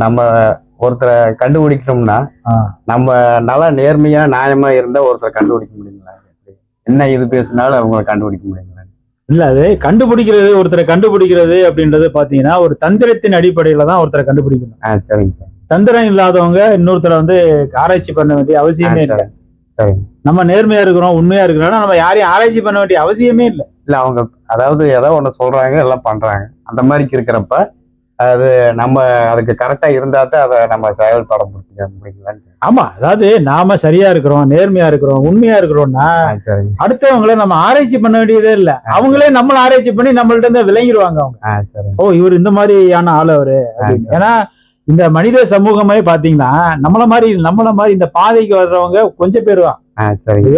நம்ம ஒருத்தரை கண்டுபிடிக்கணும்னா நம்ம நல்லா நேர்மையா நியாயமா இருந்தா ஒருத்தரை கண்டுபிடிக்க முடியுங்களா? என்ன இது பேசினாலும் அவங்களை கண்டுபிடிக்க முடியுங்களா? இல்ல, அது கண்டுபிடிக்கிறது, ஒருத்தரை கண்டுபிடிக்கிறது அப்படின்றது பாத்தீங்கன்னா ஒரு தந்திரத்தின் அடிப்படையில தான் ஒருத்தரை கண்டுபிடிக்கணும். சரிங்க சார். தந்திரம் இல்லாதவங்க இன்னொருத்தரை ஆராய்ச்சி பண்ண வேண்டிய அவசியமே இல்லை. நம்ம நேர்மையா இருக்கிறோம், உண்மையா இருக்கிறோம்னா நம்ம யாரையும் ஆராய்ச்சி பண்ண வேண்டிய அவசியமே இல்லை. இல்ல, அவங்க அதாவது ஏதோ ஒண்ணு சொல்றாங்க, எல்லாம் பண்றாங்க, அந்த மாதிரி இருக்கிறப்ப அது நம்ம அதுக்கு கரெக்டா இருந்தா தான் அதை நம்ம செயல்பட முடியுங்களான்னு. ஆமா, அதாவது நாம சரியா இருக்கிறோம், நேர்மையா இருக்கிறோம், உண்மையா இருக்கிறோம்னா அடுத்தவங்களை நம்ம ஆராய்ச்சி பண்ண வேண்டியதே இல்ல. அவங்களே நம்மள ஆராய்ச்சி பண்ணி நம்மள்ட்ட இருந்து விளங்கிடுவாங்க. அவங்க ஓ இவர் இந்த மாதிரியான ஆள் அவரு. ஏன்னா இந்த மனித சமூகமே பாத்தீங்கன்னா நம்மள மாதிரி இந்த பாதைக்கு வர்றவங்க கொஞ்சம் பேர் தான்.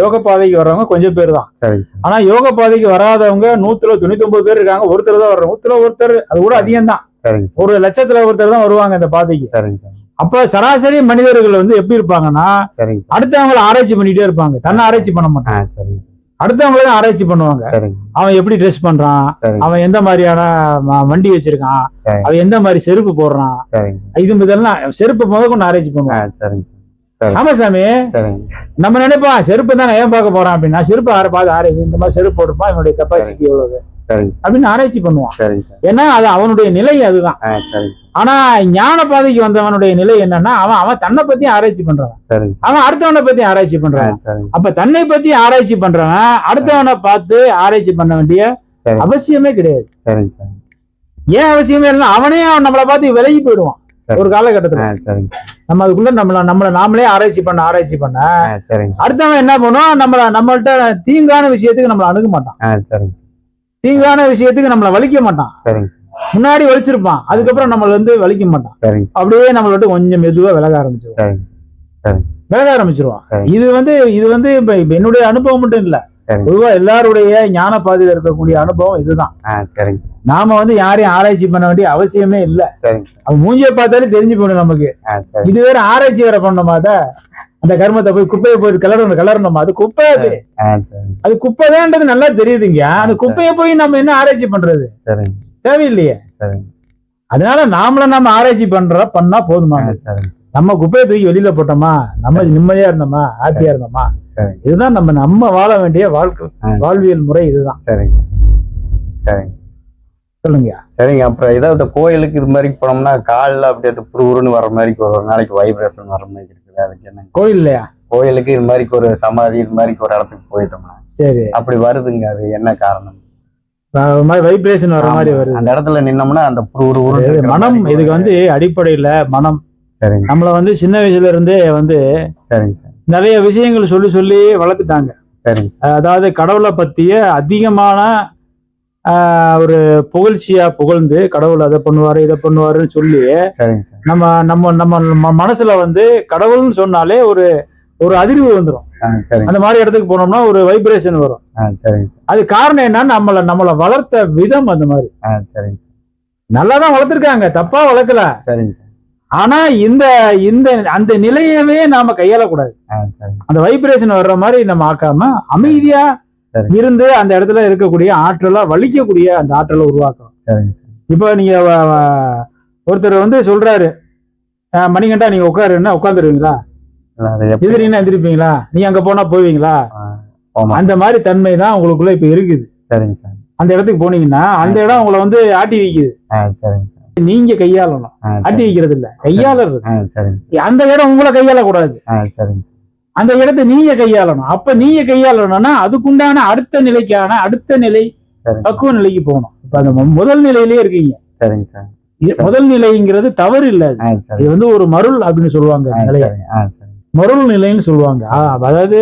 யோக பாதைக்கு வர்றவங்க கொஞ்சம் பேர் தான். ஆனா யோக பாதைக்கு வராதவங்க 199 பேர் இருக்காங்க. ஒருத்தர் தான் வர்றோம். ஒருத்தர் அது கூட அதிகம் தான். ஒரு லட்சத்துல ஒருத்தர் தான் வருவாங்க இந்த பாதைக்கு. அப்ப சராசரி மனிதர்கள் எப்படி இருப்பாங்கன்னா அடுத்தவங்களை ஆராய்ச்சி பண்ணிட்டே இருப்பாங்க. தன்னை ஆராய்ச்சி பண்ண மாட்டாங்க, அடுத்தவங்களும் ஆராய்ச்சி பண்ணுவாங்க. அவன் எப்படி ட்ரெஸ் பண்றான், அவன் எந்த மாதிரியான வண்டி வச்சிருக்கான், அவன் எந்த மாதிரி செருப்பு போடுறான், இதெல்லாம் செருப்பு முதற்கொண்டு ஆராய்ச்சி பண்ணுவான். ஆமா சாமி, நம்ம நினைப்போம் செருப்பு தான் ஏன் பார்க்க போறான் அப்படின்னா செருப்பு பார்த்து ஆராய்ச்சி, இந்த மாதிரி செருப்பு போட்டுப்பான், என்னுடைய கெப்பாசிட்டி எவ்வளவு அப்படின்னு ஆராய்ச்சி பண்ணுவான். ஏன்னா அது அவனுடைய நிலை அதுதான். ஆனா ஞான பாதைக்கு வந்தவனுடைய நிலை என்னன்னா அவன் தன்னை பத்தி ஆராய்ச்சி பண்றவன், அவன் அடுத்தவனை பத்தி ஆராய்ச்சி பண்றான். அப்ப தன்னை பத்தி ஆராய்ச்சி பண்றவன் அடுத்தவனை பார்த்து ஆராய்ச்சி பண்ண வேண்டிய அவசியமே கிடையாது. ஏன் அவசியமே இல்லை? அவனே நம்மளை பார்த்து விலகி போயிடுவான் ஒரு காலகட்டத்துல. நம்ம அதுக்குள்ள நம்மள நாமளே ஆராய்ச்சி பண்ண அடுத்தவன் என்ன பண்ணுவோம், நம்மள்ட்ட தீங்கான விஷயத்துக்கு நம்மள அணுக மாட்டான், தீங்கான விஷயத்துக்கு நம்மள வலிக்க மாட்டான். முன்னாடி வலிச்சிருப்பான், அதுக்கப்புறம் நம்மள வலிக்க மாட்டான். அப்படியே நம்மள கொஞ்சம் மெதுவா விலக ஆரம்பிச்சிருவான். இது இப்ப என்னுடைய அனுபவம் மட்டும் இல்ல, பொதுவா எல்லாருடைய ஞான பாதையில இருக்கக்கூடிய அனுபவம் இதுதான். நாம யாரையும் ஆராய்ச்சி பண்ண வேண்டிய அவசியமே இல்ல. அவன் மூஞ்சியை பார்த்தாலே தெரிஞ்சு போயிடும் நமக்கு. இது வேற ஆராய்ச்சி வேற பண்ணோமாத அந்த கர்மத்தை போய் குப்பையை போய் கலரணுமா? அது குப்பை, அது குப்பைதான்றது நல்லா தெரியுதுங்க. அந்த குப்பையை போய் நம்ம என்ன ஆராய்ச்சி பண்றது? தேவையில்லையே. அதனால நாம ஆராய்ச்சி பண்ணா போதுமா? நம்ம குப்பையை தூக்கி வெளியில போட்டோமா, நம்ம நிம்மதியா இருந்தோமா, ஹாப்பியா இருந்தோமா, இதுதான் நம்ம வாழ வேண்டிய வாழ்வியல் முறை. இதுதான். சொல்லுங்க. சரிங்க. அப்புறம் ஏதாவது கோயிலுக்கு இது மாதிரி போனோம்னா காலில் அப்படியே புருன்னு வர மாதிரி ஒரு நாளைக்கு வைப்ரேஷன் வர மாதிரி இருக்குது. அதுக்கு என்ன? கோயில் இல்லையா? கோயிலுக்கு இது மாதிரி ஒரு சமாதி இது மாதிரி ஒரு இடத்துக்கு போயிட்டோம்னா சரி அப்படி வருதுங்க. அது என்ன காரணம்? வைப்ரேஷன் வர மாதிரி வருது. அந்த இடத்துல நின்னோம்னா அந்த மனம் இதுக்கு அடிப்படையில மனம் நம்மள சின்ன வயசுல இருந்தே நிறைய விஷயங்கள் சொல்லி வளர்த்துட்டாங்க. அதாவது கடவுளை பத்திய அதிகமான ஒரு புகழ்ச்சியா புகழ்ந்து கடவுள் அதை பண்ணுவாரு இதை பண்ணுவாருன்னு சொல்லி நம்ம மனசுல கடவுள்னு சொன்னாலே ஒரு அதிர்வு வந்துடும். அந்த மாதிரி இடத்துக்கு போனோம்னா ஒரு வைப்ரேஷன் வரும். அது காரணம் என்னன்னா நம்மள வளர்த்த விதம் அந்த மாதிரி. நல்லாதான் வளர்த்திருக்காங்க, தப்பா வளர்க்கல. ஆனா அந்த நிலையவே நாம கையாளக்கூடாது. அந்த வைப்ரேஷன் வர்ற மாதிரி நம்ம ஆக்காம அமைதியா இருந்து அந்த இடத்துல இருக்கக்கூடிய ஆற்றலா வலிக்கக்கூடிய அந்த ஆற்றலை உருவாக்கணும். இப்ப நீங்க ஒருத்தர் சொல்றாரு, மணிகண்டா நீங்க உட்காருன்னா உட்காந்துருவீங்களா? எதிரின்னா எந்திரிப்பீங்களா? நீ அங்க போனா போவீங்களா? அந்த மாதிரி தன்மை தான் உங்களுக்குள்ள இப்ப இருக்குது. அந்த இடத்துக்கு போனீங்கன்னா அந்த இடம் உங்களை ஆட்டி வைக்குது. நீங்க கையாளணும், ஆட்டி வைக்கிறது இல்ல, கையாளறது. அந்த இடம் உங்களை கையாளக்கூடாது, அந்த இடத்தை நீங்க கையாளணும். அப்ப நீங்க கையாளணும்னா அதுக்குண்டான அடுத்த நிலை பக்குவ நிலைக்கு போகணும். இப்ப அந்த முதல் நிலையிலேயே இருக்கீங்க. முதல் நிலைங்கிறது தவறு இல்ல, இது ஒரு மருள் அப்படின்னு சொல்லுவாங்க. மருள் நிலைன்னு சொல்லுவாங்க. அதாவது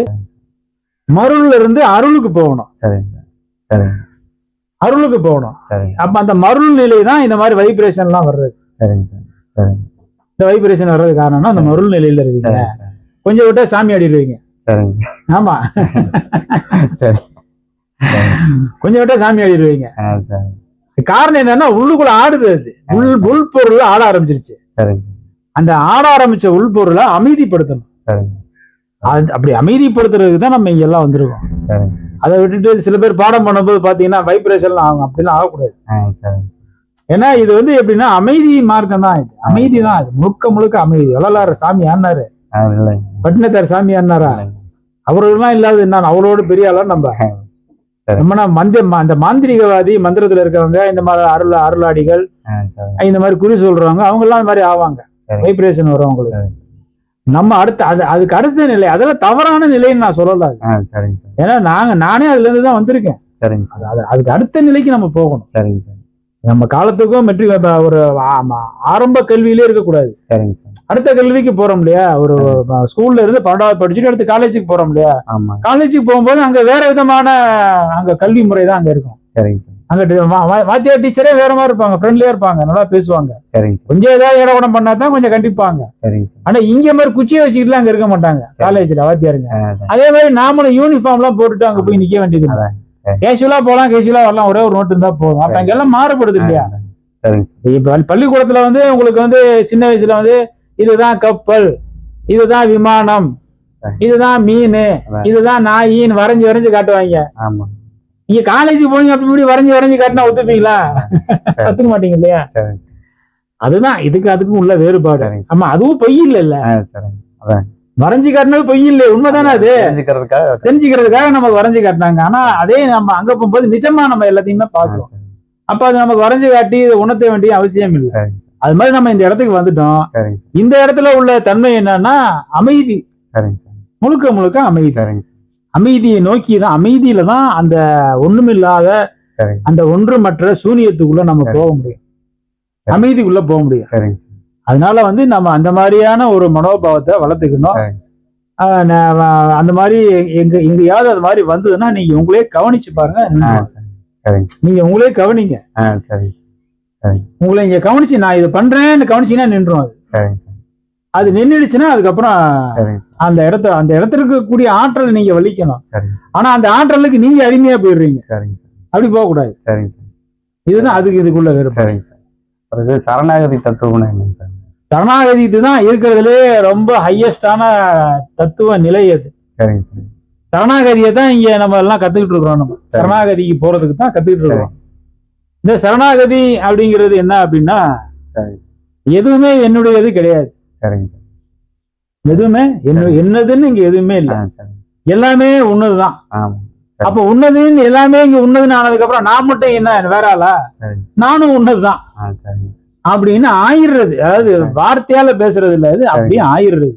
மருள்ல இருந்து அருளுக்கு போகணும். அருளுக்கு போகணும். அப்ப அந்த மருள் நிலை தான் இந்த மாதிரி வைப்ரேஷன் எல்லாம் வர்றது. இந்த வைப்ரேஷன் வர்றது காரணம்னா அந்த மருள் நிலையில இருக்கீங்க. கொஞ்சம் விட்டா சாமி ஆடிடுவீங்க. ஆமா, கொஞ்சம் விட்டா சாமி ஆடிடுவீங்க. காரணம் என்னன்னா உள்ளுக்குள்ள ஆடுது. அது உள்பொருள் ஆட ஆரம்பிச்சிருச்சு. அந்த ஆட ஆரம்பிச்ச உள்பொருளை அமைதிப்படுத்தணும். அப்படி அமைதிப்படுத்துறதுக்கு தான் நம்ம இங்க எல்லாம் வந்திருக்கோம். அதை விட்டுட்டு சில பேர் பாடம் பண்ணும்போது பாத்தீங்கன்னா வைப்ரேஷன் ஆகும். அப்படிலாம் ஆகக்கூடாது. ஏன்னா இது வந்து எப்படின்னா அமைதி மார்க்கம் தான், இது அமைதி தான், இது முழுக்க முழுக்க அமைதி. வள்ளலார் சாமி ஆனாரு, பட்டினத்தார் சாமி ஆனாரா? அவர்கள்லாம் இல்லாத என்ன அவரோட பெரிய ஆளா நம்ம அந்த மாந்திரிகவாதி மந்திரத்துல இருக்கவங்க, இந்த மாதிரி அருளாடிகள், இந்த மாதிரி குறி சொல்றவங்க, அவங்க எல்லாம் இந்த மாதிரி ஆவாங்க, வைப்ரேஷன் வரும் அவங்களுக்கு. நம்ம அதுக்கு அடுத்த நிலை, அதெல்லாம் தவறான நிலைன்னு நான் சொல்லல. ஏன்னா நானே அதுல இருந்து தான் வந்திருக்கேன். அதுக்கு அடுத்த நிலைக்கு நம்ம போகணும். நம்ம காலத்துக்கும் மெட்ரிக் ஒரு ஆரம்ப கல்வியிலே இருக்கக்கூடாது. அடுத்த கல்விக்கு போறோம் இல்லையா, ஒரு ஸ்கூல்ல இருந்து 12வது படிச்சுட்டு அடுத்து காலேஜுக்கு போறோம் இல்லையா, காலேஜுக்கு போகும்போது அங்க வேற விதமான அங்க கல்வி முறை தான் அங்க இருக்கும். அங்க வாத்தியார் டீச்சரே வேற மாதிரி இருப்பாங்க, ஃப்ரெண்ட்லியா இருப்பாங்க, நல்லா பேசுவாங்க. கொஞ்சம் ஏதாவது இடகுடம் பண்ணாதான் கொஞ்சம் கண்டிப்பாங்க. ஆனா இங்க மாதிரி குச்சியை வச்சுக்கிட்டுலாம் அங்க இருக்க மாட்டாங்க காலேஜ்ல வாத்தியாருங்க. அதே மாதிரி நாமளும் யூனிஃபார்ம் எல்லாம் போட்டுட்டு அங்க போய் நிக்க வேண்டியது. கேஷுவலா போலாம், கேஷுவலா வரலாம், ஒரே ஒரு நோட்டு இருந்தா போதும். அப்ப அங்க எல்லாம் மாறுபடுது இல்லையா? இப்ப பள்ளிக்கூடத்துல வந்து உங்களுக்கு வந்து சின்ன வயசுல வந்து இதுதான் கப்பல், இதுதான் விமானம், இதுதான் மீன், இதுதான் நாயின்னு வரைஞ்சு காட்டுவாங்க. நீங்க காலேஜுக்கு போனீங்க அப்படி வரைஞ்சு காட்டினா ஒத்துப்பீங்களா? கத்துக்க மாட்டீங்க இல்லையா? அதுதான் அதுக்கும் உள்ள வேறுபாடு. ஆமா, அதுவும் பொய் இல்ல, வரைஞ்சு காட்டினது பொய் இல்லை, உண்மைதானே? அது தெரிஞ்சுக்கிறதுக்காக நமக்கு வரைஞ்சு காட்டினாங்க. ஆனா அதே நம்ம அங்க போகும்போது நிஜமா நம்ம எல்லாத்தையுமே பாக்குறோம். அப்ப அது நமக்கு வரைஞ்சு காட்டி உணர்த்த வேண்டிய அவசியம் இல்லை. அது மாதிரி நம்ம இந்த இடத்துக்கு வந்துட்டோம். இந்த இடத்துல உள்ள தன்மை என்னன்னா அமைதி, முழுக்க முழுக்க அமைதி. அமைதியை நோக்கிதான், அமைதியில தான் அந்த ஒண்ணுமில்லாத அந்த ஒன்றுமற்ற சூனியத்துக்குள்ள நம்ம போக முடியும், அமைதிக்குள்ள போக முடியும். அதனால வந்து நம்ம அந்த மாதிரியான ஒரு மனோபாவத்தை வளர்த்துக்கணும். அந்த மாதிரி எங்கேயாவது அது மாதிரி வந்ததுன்னா நீங்க உங்களே கவனிச்சு பாருங்க. நீங்க உங்களே கவனிங்க. உங்களை இங்க கவனிச்சு நான் இது பண்றேன்னு கவனிச்சீங்கன்னா நின்றும். அது நின்றுடுச்சுன்னா அதுக்கப்புறம் அந்த இடத்துல இருக்கக்கூடிய ஆற்றல் நீங்க வலிக்கணும். ஆனா அந்த ஆற்றலுக்கு நீங்க அடிமையா போயிடுறீங்க. அப்படி போக கூடாது. இதுதான் இதுக்குள்ள வேறுபாடு. சரணாகதி தத்துவம் என்ன? சரணாகதி தான் இருக்கிறதுலே ரொம்ப ஹையஸ்டான தத்துவ நிலை அது. சரணாகதியை தான் இங்க நம்ம எல்லாம் கத்துக்கிட்டு இருக்கிறோம். நம்ம சரணாகதிக்கு போறதுக்கு தான் கத்துக்கிட்டு இருக்கிறோம். இந்த சரணாகதி அப்படிங்கிறது என்ன அப்படின்னா, எதுவுமே என்னுடையது கிடையாது. எதுவுமே என்னதுன்னு இங்க எதுவுமே இல்லை, எல்லாமே உன்னதுதான். அப்ப உன்னதுன்னு எல்லாமே இங்க உன்னதுன்னு ஆனதுக்கு அப்புறம் நான் மட்டும் என்ன வேற ஆளா? நானும் உன்னதுதான் அப்படின்னு ஆயிடுறது. அதாவது வார்த்தையால பேசுறது இல்ல, இது அப்படியே ஆயிடுறது.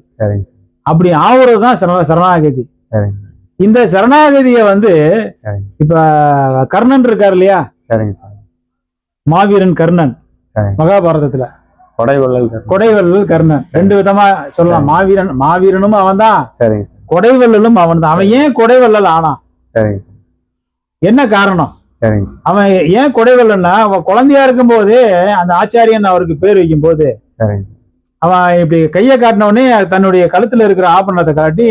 அப்படி ஆகுறதுதான் சரணாகதி. இந்த சரணாகதிய வந்து இப்ப கர்ணன் இருக்காரு இல்லையா, மாவீரன் கர்ணன், மகாபாரதத்துல கொடைவள்ளல் கர்ணன், ரெண்டு விதமா சொல்லலாம். மாவீரனும் அவன் தான், கொடைவள்ளலும் அவன் தான். அவன் ஏன் கொடைவள்ளல் ஆனான்? என்ன காரணம்? அவன் ஏன் கொடைவள்ளல்னா, அவன் குழந்தையா இருக்கும் போதே அந்த ஆச்சாரியன் அவருக்கு பேர் வைக்கும் போது அவன் இப்படி கையை காட்டினவனே தன்னுடைய கழுத்துல இருக்கிற ஆபரணத்தை காட்டி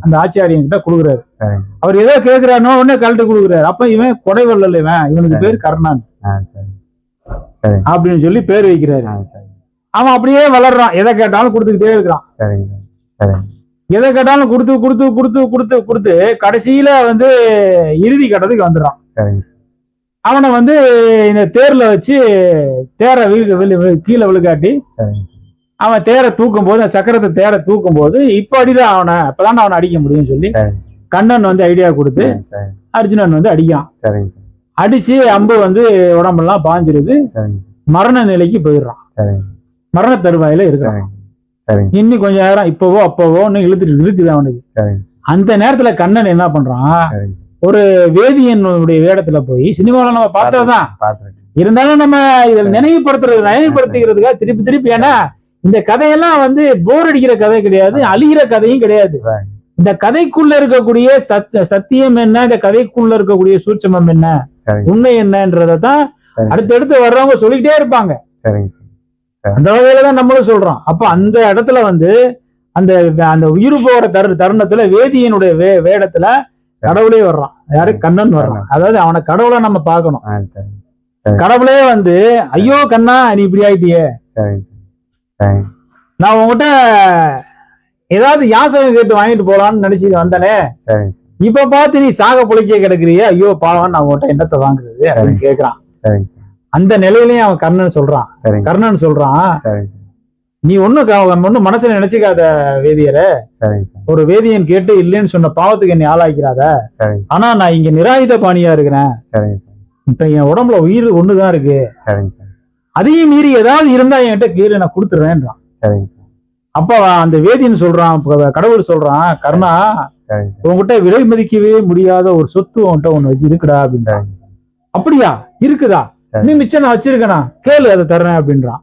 அந்த ஆச்சாரியன் கிட்ட கொடுக்குறாரு. அவர் ஏதோ கேட்கிறாருனோ உடனே கழட்டு கொடுக்குறாரு. அப்ப இவன் கொடைவள்ளல், இவனுக்கு பேர் கர்ணன் அப்படின்னு சொல்லி பேர் வைக்கிறாரு. அவன் அப்படியே வளர்றான், எதை கேட்டாலும் கொடுத்துக்கிட்டே இருக்கிறான். எதை கேட்டாலும் கொடுத்து கொடுத்து கொடுத்து கொடுத்து கொடுத்து கடைசியில வந்து இறுதி கட்டத்துக்கு வந்துடுறான். அவனை வந்து இந்த தேர்ல வச்சு தேரை கீழே விழுக்காட்டி அவன் தேரை தூக்கும் போது, சக்கரத்தை தேரை தூக்கும் போது இப்ப அடிதான் அவனை, அப்பதான் அவனை அடிக்க முடியும்னு சொல்லி கண்ணன் வந்து ஐடியா கொடுத்து அர்ஜுனன் வந்து அடிக்கான். அடிச்சு அம்பு வந்து உடம்பெல்லாம் பாஞ்சிருது, மரண நிலைக்கு போயிடுறான், மரண தருவாயில இருக்கிறான். இன்னும் கொஞ்ச நேரம் இப்பவோ அப்பவோ இழுத்துட்டு இருக்குது அவனுக்கு. அந்த நேரத்துல கண்ணன் என்ன பண்றான், ஒரு வேதியனுடைய வேடத்துல போய், சினிமாவில நம்ம பார்த்ததுதான் இருந்தாலும் நம்ம இதில் நினைவுபடுத்துறதுக்காக திருப்பி திருப்பி, ஏன்னா இந்த கதையெல்லாம் வந்து போர் அடிக்கிற கதை கிடையாது, அழிகிற கதையும் கிடையாது. இந்த கதைக்குள்ள இருக்கக்கூடிய சத்தியம் என்ன, இந்த கதைக்குள்ள இருக்கக்கூடிய சூட்சமம் என்ன, உண்மை என்னன்றதான் அடுத்தடுத்து வர்றவங்க சொல்லிக்கிட்டே இருப்பாங்க. அந்த வகையில தான் நம்மளும் சொல்றோம். அப்ப அந்த இடத்துல வந்து அந்த உயிர் போற தருணத்துல வேதியனுடைய வேடத்துல கடவுளே வர்றான். யாரு? கண்ணன் வர்றான். அதாவது அவனை கடவுளை நம்ம பார்க்கணும். கடவுளே வந்து ஐயோ கண்ணா நீ இப்படி ஆயிட்டியே, நான் உங்ககிட்ட ஏதாவது யாசகம் கேட்டு வாங்கிட்டு போலான்னு நினைச்சு வந்தனே, இப்ப பார்த்து நீ சாக பொழைக்க கிடக்குறியே, ஐயோ பாவம் நான் உங்ககிட்ட என்னத்தை வாங்குறது அப்படின்னு கேட்கிறான். அந்த நிலையிலயும் அவன் கர்ணன் சொல்றான். சரிங்க கர்ணன் சொல்றான், சரிங்க நீ ஒண்ணும் மனசுல நினைச்சுக்காத வேதியர, சரிங்க ஒரு வேதியன் கேட்டு இல்லைன்னு சொன்ன பாவத்துக்கு என்னை ஆளாக்கிறாத. சரிங்க ஆனா நான் இங்க நிராயுத பாணியா இருக்கிறேன். சரிங்க இப்ப என் உடம்புல உயிர் ஒண்ணுதான் இருக்கு. சரிங்க அதையும் மீறி ஏதாவது இருந்தா என்கிட்ட கீழே நான் கொடுத்துருவேன்றான். சரிங்க அப்ப அந்த வேதியன் சொல்றான், கடவுள் சொல்றான், கர்ணா சரிங்க உன்கிட்ட விலை மதிக்கவே முடியாத ஒரு சொத்து உன்கிட்ட ஒண்ணு வச்சு இருக்குடா அப்படின்றான். அப்படியா இருக்குதா? நீ மிச்சம் நான் வச்சிருக்கேனா, கேளு அதை தர்றேன் அப்படின்றான்.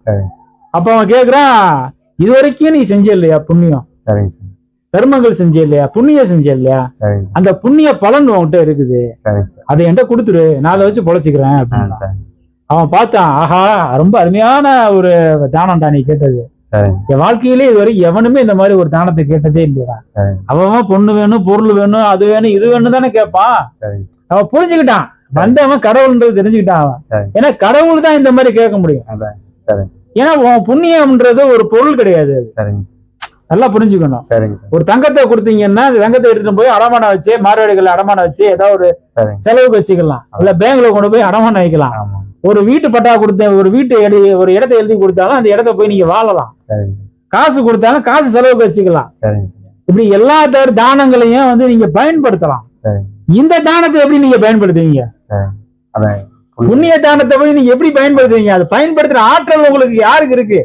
அப்ப அவன் கேக்குறான், இது வரைக்கும் நீ செஞ்ச இல்லையா புண்ணியம், தர்மங்கள் செஞ்ச இல்லையா, புண்ணியம் செஞ்ச இல்லையா, அந்த புண்ணிய பலன் உன்கிட்ட இருக்குது, அதை என்கிட்ட கொடுத்துரு, நான் அதை வச்சு பொழைச்சிக்கிறேன் அப்படின்னா. அவன் பார்த்தான், ஆஹா ரொம்ப அருமையான ஒரு தானம்டா நீ கேட்டது. என் வாழ்க்கையிலே இதுவரை எவனுமே இந்த மாதிரி ஒரு தானத்தை கேட்டதே இல்லையா. அவன் பொண்ணு வேணும், பொருள் வேணும், அது வேணும், இது வேணும் தானே கேட்பான். அவன் புரிஞ்சுக்கிட்டான், வந்தவன் கடவுள்ன்றது தெரிஞ்சுக்கிட்டான் அவன். ஏன்னா கடவுள் தான் இந்த மாதிரி கேட்க முடியும். ஏன்னா உன் புண்ணியம்ன்றது ஒரு பொருள் கிடையாது. நல்லா புரிஞ்சுக்கணும். ஒரு தங்கத்தை கொடுத்தீங்கன்னா அந்த தங்கத்தை எடுத்துட்டு போய் அடமானம் வச்சு, மார்வாடிகள் அடமானம் வச்சு ஏதாவது ஒரு செலவுக்கு வச்சுக்கலாம், இல்ல பேங்க்ல கொண்டு போய் அடமானம் வைக்கலாம். ஒரு வீட்டு பட்டா கொடுத்த, ஒரு ஒரு இடத்தை எழுதி கொடுத்தாலும் அந்த இடத்த போய் நீங்க வாழலாம். காசு கொடுத்தாலும் காசு செலவுக்கு வச்சுக்கலாம். இப்படி எல்லா தானங்களையும் வந்து நீங்க பயன்படுத்தலாம். இந்த தானத்தை எப்படி நீங்க பயன்படுத்துவீங்க? புண்ணிய தானத்தை போய் நீங்க எப்படி பயன்படுத்துவீங்க? அது பயன்படுத்துற ஆற்றல் உங்களுக்கு யாருக்கு இருக்கு?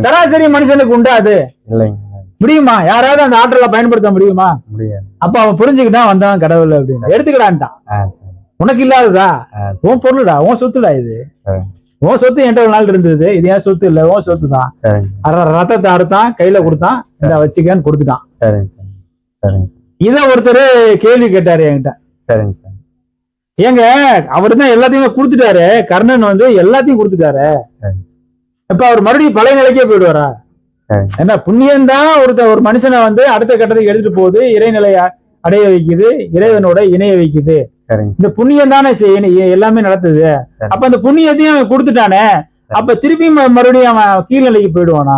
சராசரி மனுஷனுக்கு உண்டா? அது முடியுமா? யாராவது அந்த ஆற்றலை பயன்படுத்த முடியுமா? அப்ப அவன் புரிஞ்சுக்கிட்டான், வந்தான் கடவுள் அப்படின்னு எடுத்துக்கிட்டான்ட்டான். உனக்கு இல்லாததா? உன் பொருளுடா, உன் சொத்துடா, இது உன் சொத்து என்கிட்ட ஒரு நாள் இருந்தது, இது ஏன் சொத்து இல்ல, உன் சொத்து தான். ரத்தத்தை அறுத்தான், கையில கொடுத்தான், இந்த வச்சுக்கன்னு கொடுத்துட்டான். இத ஒருத்தர் கேள்வி கேட்டாரு என்கிட்ட. ஏங்க அவரு தான் எல்லாத்தையுமே கொடுத்துட்டாரு, கர்ணன் வந்து எல்லாத்தையும் கொடுத்துட்டாரு, இப்ப அவர் மறுபடியும் பழைய நிலைக்கே போயிடுவாரா? என்ன புண்ணியம் தான் ஒரு மனுஷனை வந்து அடுத்த கட்டத்துக்கு எடுத்துட்டு போகுது, இறைநிலைய அடைய வைக்குது, இறைவனோட இணைய வைக்குது. இந்த புண்ணியம் தானே எல்லாமே நடத்துது. அப்ப அந்த புண்ணியத்தையும் அவன் கொடுத்துட்டானே, அப்ப திருப்பி மறுபடியும் அவன் கீழ்நிலைக்கு போயிடுவானா?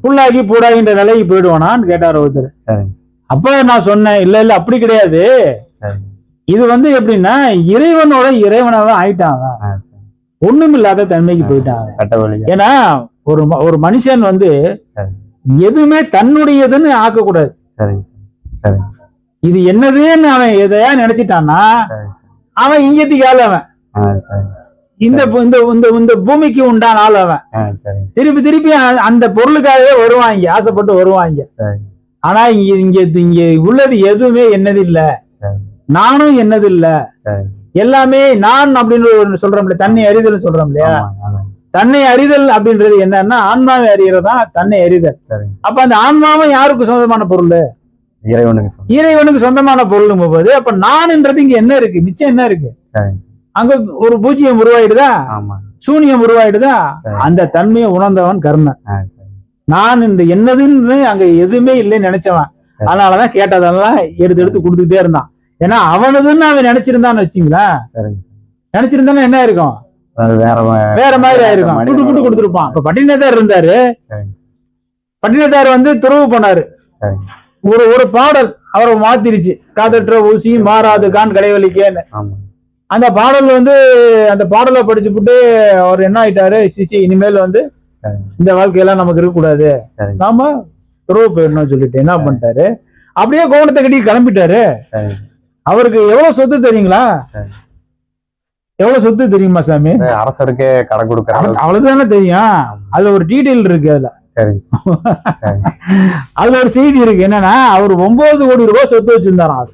புல்லாகி பூடாகின்ற நிலைக்கு போயிடுவானான்னு கேட்டார் ஒருத்தர். அப்ப நான் சொன்னேன், இல்ல இல்ல அப்படி கிடையாது, இது வந்து எப்படின்னா இறைவனோட இறைவனாவே ஆயிட்டாங்க, ஒண்ணுமில்லாத தன்மைக்கு போயிட்டாங்க. ஏன்னா ஒரு மனுஷன் வந்து எதுவுமே தன்னுடையதுன்னு ஆக்கக்கூடாது. இது என்னதுன்னு அவன் எதையா நினைச்சிட்டான்னா அவன் இங்கத்துக்கு ஆள், அவன் இந்த பூமிக்கு உண்டான ஆள் அவன். திருப்பி திருப்பி அந்த பொருளுக்காகவே வருவாங்க, ஆசைப்பட்டு வருவாங்க. ஆனா இங்க உள்ளது எதுவுமே என்னது இல்ல, நானும் என்னது இல்ல, எல்லாமே நான் அப்படின்னு சொல்றோம், தன்னை அறிதல் சொல்றோம் இல்லையா. தன்னை அறிதல் அப்படின்றது என்னன்னா ஆன்மாவை அறியறதா தன்னை அறிதல். அப்ப அந்த ஆன்மாவும் யாருக்கு சொந்தமான பொருள்? இறைவனுக்கு சொந்தமான பொருள் போது, அப்ப நான்ன்றது இங்க என்ன இருக்கு, மிச்சம் என்ன இருக்கு? அங்க ஒரு பூஜ்ஜியம் உருவாயிடுதா, சூனியம் உருவாயிடுதா. அந்த தன்மையை உணர்ந்தவன் கர்ணன். நான் இந்த என்னதுன்னு அங்க எதுவுமே இல்லைன்னு நினைச்சவன். அதனாலதான் கேட்டதெல்லாம் எடுத்து எடுத்து கொடுத்துட்டே இருந்தான். ஏன்னா அவனதுன்னு அவன் நினைச்சிருந்தான்னு வச்சுங்களேன், நினைச்சிருந்தானே என்ன இருக்கும், வேற மாதிரி ஆயிருக்கும், புட்டு கொடுத்துருப்பான். இப்ப பட்டினத்தார் இருந்தாரு, பட்டினத்தார் வந்து துறவு போனாரு. ஒரு பாடல் அவரை மாத்திருச்சு, காதற்ற ஊசி மாறாது கான் கடைவெளிக்கேன்னு. அந்த பாடல் வந்து அந்த பாடலை படிச்சுட்டு அவர் என்ன ஆயிட்டாரு, சிச்சி இனிமேல் வந்து இந்த வாழ்க்கையெல்லாம் நமக்கு இருக்கக்கூடாது, நாம துறவு போயிடணும்னு சொல்லிட்டு என்ன பண்ணிட்டாரு, அப்படியே கோவணத்தை கட்டி கிளம்பிட்டாரு. அவருக்கு எவ்வளவு சொத்து தெரியுங்களா? எவ்வளவு சொத்து தெரியுமா சாமி? அரசருக்கே கடை கொடுக்க அவ்வளவுதானே தெரியும். அதுல ஒரு டீடைல் இருக்கு, அதுல ஒரு செய்தி இருக்கு. என்னன்னா அவர் 9 கோடி ரூபாய் சொத்து வச்சிருந்தாராம்.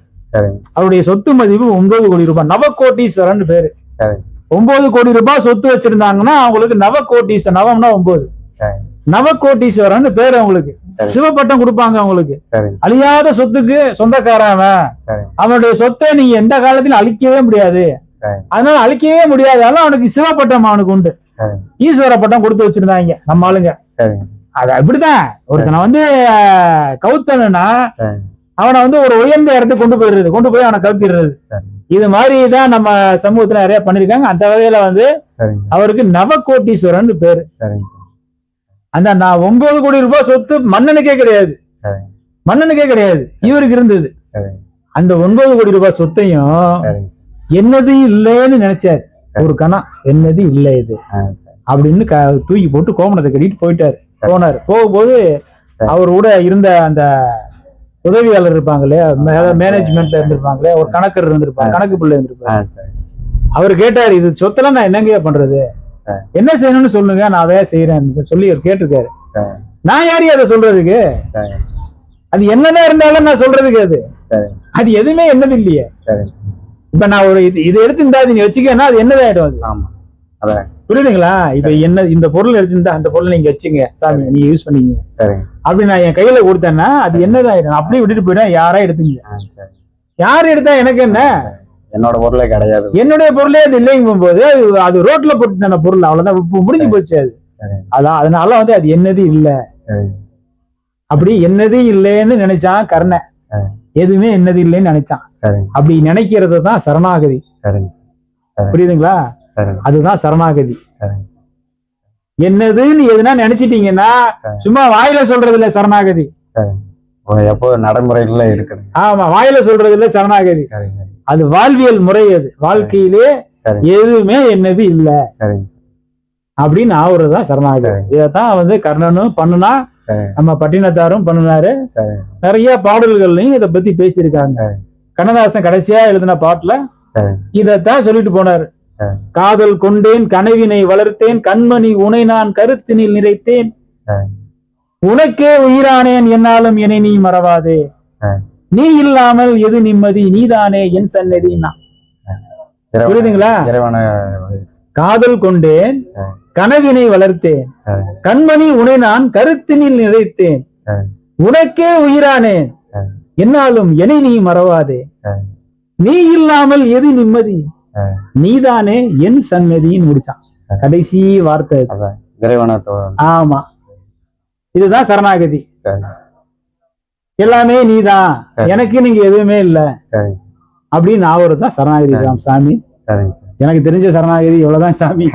அவருடைய சொத்து மதிப்பு 9 கோடி ரூபாய். நவகோட்டீஸ்வரன் பேரு. 9 கோடி ரூபாய் சொத்து வச்சிருந்தாங்கன்னா அவங்களுக்கு நவகோட்டீஸ்வரன், நவம்னா 9, நவகோட்டீஸ்வரன் பேரு. அவங்களுக்கு சிவப்பட்டம் கொடுப்பாங்க. அவங்களுக்கு அழியாத சொத்துக்கு சொந்தக்காரன். அவனுடைய சொத்தை நீங்க எந்த காலத்திலும் அழிக்கவே முடியாது. அதனால அழிக்கவே முடியாதால அவனுக்கு சிவப்பட்டம் அவனுக்கு உண்டு. ஈஸ்வர பட்டம் கொடுத்து வச்சிருந்தாங்க நம்ம ஆளுங்க. அது அப்படிதான் ஒருத்தனை வந்து கவுத்தனா அவனை வந்து ஒரு உயர்ந்த இடத்துக்கு கொண்டு போய் அவனை கவுத்திடுறது. இது மாதிரிதான் நம்ம சமூகத்துல நிறைய பண்ணிருக்காங்க. அந்த வகையில வந்து அவருக்கு நவகோட்டீஸ்வரன் பேரு. அந்த 9 கோடி ரூபாய் சொத்து மன்னனுக்கே கிடையாது, மன்னனுக்கே கிடையாது, இவருக்கு இருந்தது. அந்த 9 கோடி ரூபாய் சொத்தையும் என்னது இல்லைன்னு நினைச்சாரு. ஒரு கணம் என்னது இல்ல இது அப்படின்னு தூக்கி போட்டு கோமணத்தை கட்டிட்டு போயிட்டாரு. போனாரு. போகும்போது அவர் கூட இருந்த அந்த உதவியாளர் இருப்பாங்களே, மேனேஜ்மெண்ட்ல இருந்திருப்பாங்களே, ஒரு கணக்கர் இருந்திருப்பாங்க, கணக்கு பிள்ளை இருந்திருப்பாங்க. அவர் கேட்டாரு, இது சொத்தெல்லாம் நான் என்னங்க பண்றது, என்ன செய்யணும்னு சொல்லுங்க, நான் அதையா செய்யறேன் சொல்லி அவர் கேட்டிருக்காரு. நான் யாரையும் அதை சொல்றதுக்கு, அது என்னதான் இருந்தாலும் நான் சொல்றதுக்கு அது எதுவுமே என்னது இல்லையே. இப்ப நான் ஒரு இதை எடுத்து இருந்தா நீங்க வச்சுக்கன்னா அது என்னதாயிடும். அது புரியுதுங்களா? இப்ப என்ன இந்த பொருள் எடுத்திருந்தா அந்த பொருள் நீங்க வச்சுங்க சாமி, நீங்க யூஸ் பண்ணீங்க அப்படி நான் என் கையில கொடுத்தேன்னா அது என்னதாயிடும், அப்படியே விட்டுட்டு போயிட்டா யாரா எடுத்துங்க. யாரு எடுத்தா எனக்கு என்ன, என்னோட பொருளே கிடையாது, என்னுடைய பொருளே அது இல்லைங்க போது அது ரோட்ல போட்டு பொருள் அவ்வளவுதான் முடிஞ்சு போச்சு. அது அதான் அதனால அது என்னது இல்ல, அப்படி என்னது இல்லைன்னு நினைச்சான் கர்ண, எதுவுமே என்னது இல்லைன்னு நினைச்சான். அப்படி நினைக்கிறது தான் சரணாகதி. புரியுதுங்களா? அதுதான் சரணாகதி. என்னதுன்னு எதுனா நினைச்சிட்டீங்கன்னா சும்மா வாயில சொல்றது இல்ல சரணாகதி, எப்போ நடைமுறையில இருக்கு. ஆமா, வாயில சொல்றது இல்ல சரணாகதி, அது வாழ்வியல் முறை. அது வாழ்க்கையிலே எதுவுமே என்னது இல்ல அப்படின்னு ஆகுறதுதான் சரணாகதி. இதைத்தான் கர்ணனும் பண்ணுனா, நம்ம பட்டினத்தாரும் பண்ணினாரு. நிறைய பாடல்கள்லையும் இதை பத்தி பேசியிருக்காங்க. கண்ணதாசன் கடைசியா எழுதின பாட்டுல இதத்தான் சொல்லிட்டு போனாரு. காதல் கொண்டேன், கனவினை வளர்த்தேன், கண்மணி உனை நான் கருத்தினில் நிறைத்தேன், உனக்கே உயிரானேன், என்னாலும் என்னை நீ மறவாதே, நீ இல்லாமல் எது நிம்மதி, நீதானே என் சன்னதினா. புரியுதுங்களா? காதல் கொண்டேன், கனவினை வளர்த்தேன், கண்மணி உனை நான் கருத்தினில் நிறைத்தேன், உனக்கே உயிரானேன், என்னாலும் என்னை நீ மறவாதே, நீ இல்லாமல் எது நிம்மதி, நீதானே என் சன்னதின்னு முடிச்சான். கடைசி வார்த்தை. ஆமா, இதுதான் சரணாகதி. எல்லாமே நீதான், எனக்கு நீங்க எதுவுமே இல்ல அப்படின்னு ஆவறதுதான் சரணாகதி. சாமி, எனக்கு தெரிஞ்ச சரணாகதி இவ்வளவுதான் சாமி.